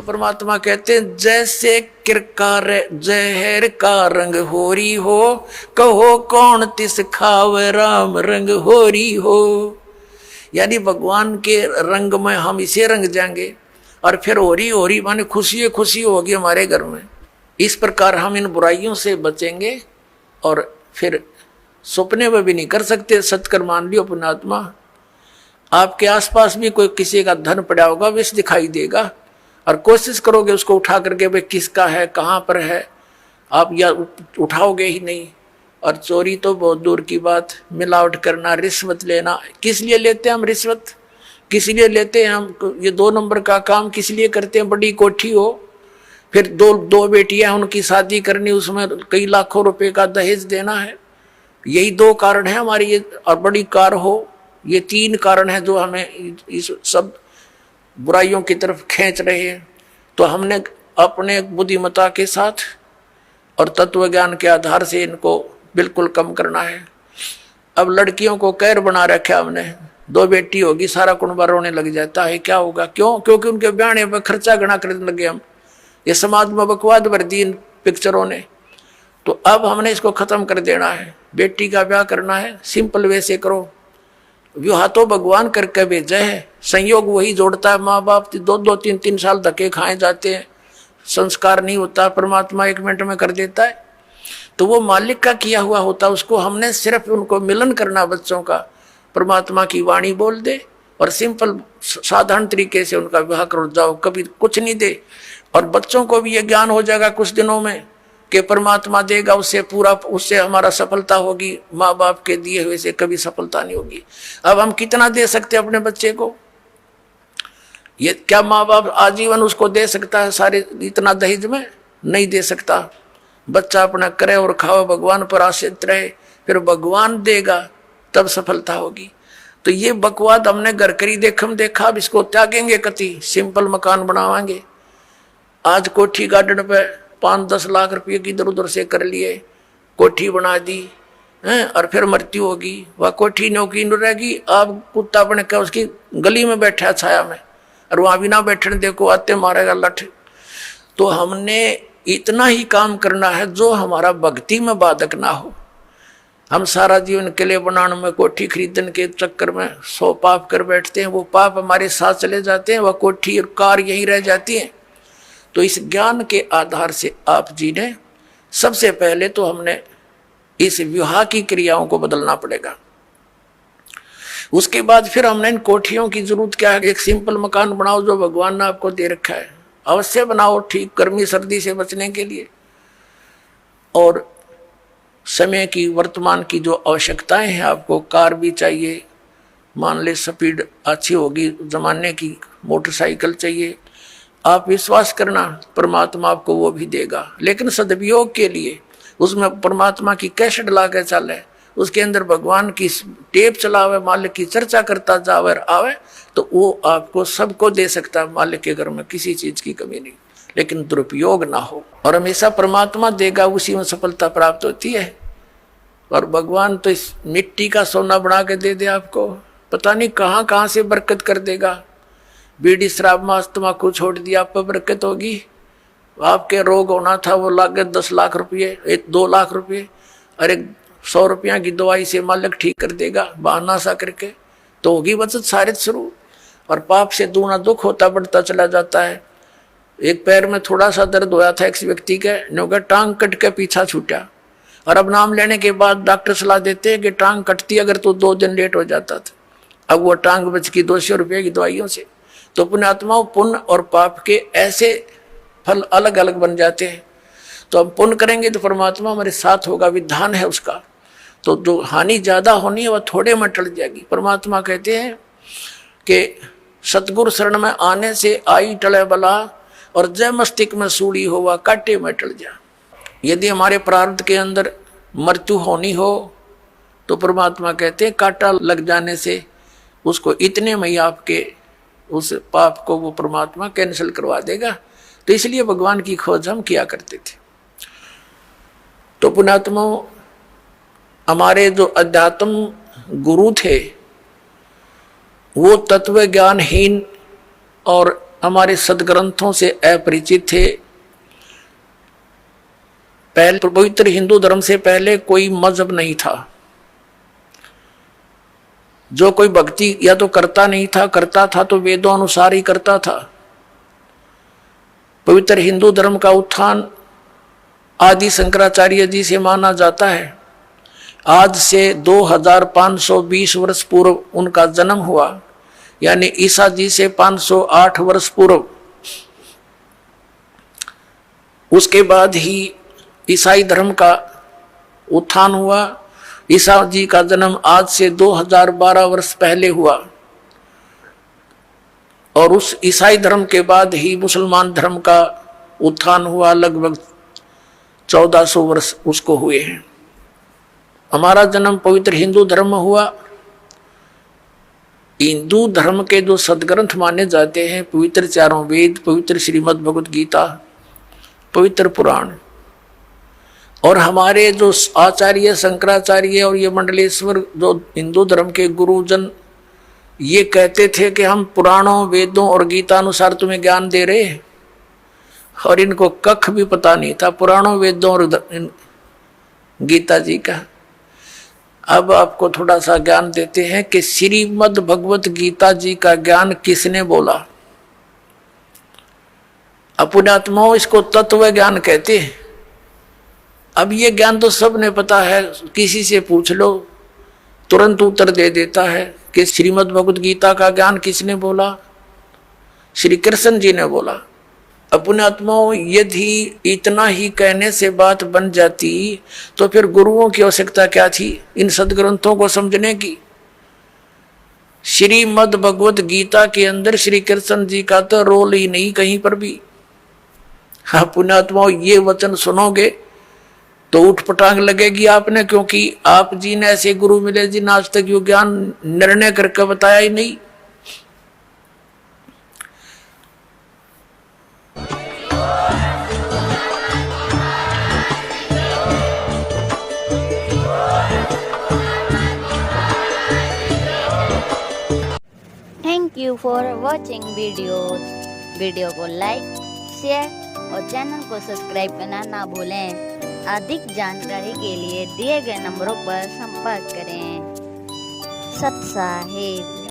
परमात्मा कहते हैं जैसे किरकार जहर का रंग होरी हो, कहो कौन तिस खावे राम रंग होरी हो। यानी भगवान के रंग में हम इसे रंग जाएंगे और फिर होरी होरी माने खुशी खुशी होगी हमारे घर में। इस प्रकार हम इन बुराइयों से बचेंगे और फिर सपने में भी नहीं कर सकते। सत्कर मान लियो पुण्यात्मा, आपके आसपास भी कोई किसी का धन पड़ा होगा विष दिखाई देगा और कोशिश करोगे उसको उठा करके भाई किसका है कहाँ पर है, आप या उठाओगे ही नहीं। और चोरी तो बहुत दूर की बात, मिलावट करना, रिश्वत लेना। किस लिए लेते हैं हम रिश्वत, किस लिए लेते हैं हम ये 2 नंबर का काम किस लिए करते हैं। बड़ी कोठी हो, फिर दो बेटियां उनकी शादी करनी, उसमें कई लाखों रुपए का दहेज देना है, यही 2 कारण है हमारी ये। और बड़ी कार हो, ये 3 कारण है जो हमें इस सब बुराइयों की तरफ खींच रहे हैं। तो हमने अपने बुद्धिमत्ता के साथ और तत्व ज्ञान के आधार से इनको बिल्कुल कम करना है। अब लड़कियों को कैर बना रखा हमने, 2 बेटी होगी सारा कुनबा रोने लग जाता है, क्या होगा, क्यों, क्योंकि उनके ब्याह पर खर्चा गणा करने लगे हम। ये समाज में बकवाद भर दी इन पिक्चरों ने। तो अब हमने इसको खत्म कर देना है। बेटी का ब्याह करना है सिंपल वे से करो। विवाह तो भगवान करके भेजा है, संयोग वही जोड़ता है। माँ बाप 2-2, 3-3 साल धक्के खाए जाते हैं, संस्कार नहीं होता, परमात्मा 1 मिनट में कर देता है। तो वो मालिक का किया हुआ होता, उसको हमने सिर्फ उनको मिलन करना बच्चों का, परमात्मा की वाणी बोल दे और सिंपल साधारण तरीके से उनका विवाह कर जाओ, कभी कुछ नहीं दे। और बच्चों को भी ये ज्ञान हो जाएगा कुछ दिनों में कि परमात्मा देगा उससे पूरा, उससे हमारा सफलता होगी, माँ बाप के दिए हुए से कभी सफलता नहीं होगी। अब हम कितना दे सकते अपने बच्चे को, ये क्या माँ बाप आजीवन उसको दे सकता है सारे इतना दहेज में? नहीं दे सकता। बच्चा अपना करे और खाओ, भगवान पर आश्रित रहे, फिर भगवान देगा तब सफलता होगी। तो ये बकवाद हमने घर करी देखम देखा, अब इसको त्यागेंगे कति, सिंपल मकान बनावाएंगे। आज कोठी गार्डन पे 5-10 लाख रुपये की इधर उधर से कर लिए, कोठी बना दी हैं, और फिर मृत्यु होगी, वह कोठी नौकी न रहेगी। आप कुत्ता बन के उसकी गली में बैठा छाया में, और वहां भी ना बैठने देखो, आते मारेगा लठ। तो हमने इतना ही काम करना है जो हमारा भक्ति में बाधक ना हो। हम सारा जीवन किले बनाने में, कोठी खरीदने के चक्कर में 100 पाप कर बैठते हैं, वो पाप हमारे साथ चले जाते हैं, वह कोठी और कार यहीं रह जाती है। तो इस ज्ञान के आधार से आप जी ने सबसे पहले तो हमने इस विवाह की क्रियाओं को बदलना पड़ेगा। उसके बाद फिर हमने इन कोठियों की जरूरत क्या है, एक सिंपल मकान बनाओ जो भगवान ने आपको दे रखा है, अवश्य बनाओ, ठीक गर्मी सर्दी से बचने के लिए। और समय की वर्तमान की जो आवश्यकताएं हैं, आपको कार भी चाहिए, मान ले स्पीड अच्छी होगी जमाने की, मोटरसाइकिल चाहिए। आप विश्वास करना परमात्मा आपको वो भी देगा, लेकिन सदुपयोग के लिए उसमें परमात्मा की कैसेट ला के चले, उसके अंदर भगवान की टेप चलावे, मालिक की चर्चा करता जावे आवे, तो वो आपको सबको दे सकता है। मालिक के घर में किसी चीज की कमी नहीं, लेकिन दुरुपयोग ना हो। और हमेशा परमात्मा देगा, उसी में सफलता प्राप्त होती है। और भगवान तो इस मिट्टी का सोना बना के दे दे आपको, पता नहीं कहाँ कहाँ से बरकत कर देगा। बीड़ी शराब मांस तम्बाकू छोड़ दिया, आप पर बरकत होगी। आपके रोग होना था वो लागे 10 लाख रुपये, 2 लाख रुपये, अरे 100 रुपया की दवाई से मालिक ठीक कर देगा, बहाना सा करके, तो होगी बचत सारे शुरू। और पाप से दूना दुख होता बढ़ता चला जाता है। एक पैर में थोड़ा सा दर्द होया था एक व्यक्ति के, न्योंकि टांग कट के पीछा छूटा, और अब नाम लेने के बाद डॉक्टर सलाह देते हैं कि टांग कटती अगर तो 2 दिन लेट हो जाता था। अब वो टांग बच की 200 रुपये की दवाइयों से। तो पुण्यात्माओं, पुण्य और पाप के ऐसे फल अलग अलग बन जाते हैं। तो हम पुण्य करेंगे तो परमात्मा हमारे साथ होगा, विधान है उसका। तो जो हानि ज्यादा होनी है वह थोड़े में टल जाएगी। परमात्मा कहते हैं कि सतगुरु शरण में आने से आई टले बला, और जय मस्तिष्क में सूड़ी हो वह कांटे में टल जा। यदि हमारे प्रारब्ध के अंदर मृत्यु होनी हो तो परमात्मा कहते हैं कांटा लग जाने से उसको इतने में ही आपके उस पाप को वो परमात्मा कैंसिल करवा देगा। तो इसलिए भगवान की खोज हम किया करते थे। तो पुण्यात्माओं, हमारे जो अध्यात्म गुरु थे वो तत्व ज्ञानहीन और हमारे सदग्रंथों से अपरिचित थे। पहले पवित्र हिंदू धर्म से पहले कोई मजहब नहीं था। जो कोई भक्ति या तो करता नहीं था, करता था तो वेदों अनुसार ही करता था। पवित्र हिंदू धर्म का उत्थान आदि शंकराचार्य जी से माना जाता है। आज से 2520 वर्ष पूर्व उनका जन्म हुआ, यानी ईसा जी से 508 वर्ष पूर्व। उसके बाद ही ईसाई धर्म का उत्थान हुआ। ईसा जी का जन्म आज से 2012 वर्ष पहले हुआ, और उस ईसाई धर्म के बाद ही मुसलमान धर्म का उत्थान हुआ। लगभग 1400 वर्ष उसको हुए हैं। हमारा जन्म पवित्र हिंदू धर्म में हुआ। हिंदू धर्म के जो सदग्रंथ माने जाते हैं, पवित्र चारों वेद, पवित्र श्रीमद् भगवत गीता, पवित्र पुराण, और हमारे जो आचार्य शंकराचार्य और ये मंडलेश्वर जो हिंदू धर्म के गुरुजन ये कहते थे कि हम पुराणों, वेदों और गीता अनुसार तुम्हें ज्ञान दे रहे हैं, और इनको कख भी पता नहीं था पुराणों, वेदों और गीता जी का। अब आपको थोड़ा सा ज्ञान देते हैं कि श्रीमद् भगवत गीता जी का ज्ञान किसने बोला। अपुण्यात्माओं इसको तत्व ज्ञान कहते हैं। अब ये ज्ञान तो सबने पता है, किसी से पूछ लो तुरंत उत्तर दे देता है कि श्रीमद् भगवत गीता का ज्ञान किसने बोला, श्री कृष्ण जी ने बोला। अपुण्यात्माओं यदि इतना ही कहने से बात बन जाती तो फिर गुरुओं की आवश्यकता क्या थी इन सदग्रंथों को समझने की। श्रीमद् भगवत गीता के अंदर श्री कृष्ण जी का तो रोल ही नहीं कहीं पर भी। अपुण्यात्माओं ये वचन सुनोगे तो उठ पटांग लगेगी आपने, क्योंकि आप जी ने ऐसे गुरु मिले जिन आज तक यो ज्ञान निर्णय करके बताया ही नहीं। Thank you for watching video को लाइक, शेयर और चैनल को सब्सक्राइब करना ना भूलें। अधिक जानकारी के लिए दिए गए नंबरों पर संपर्क करें। सत साहिब।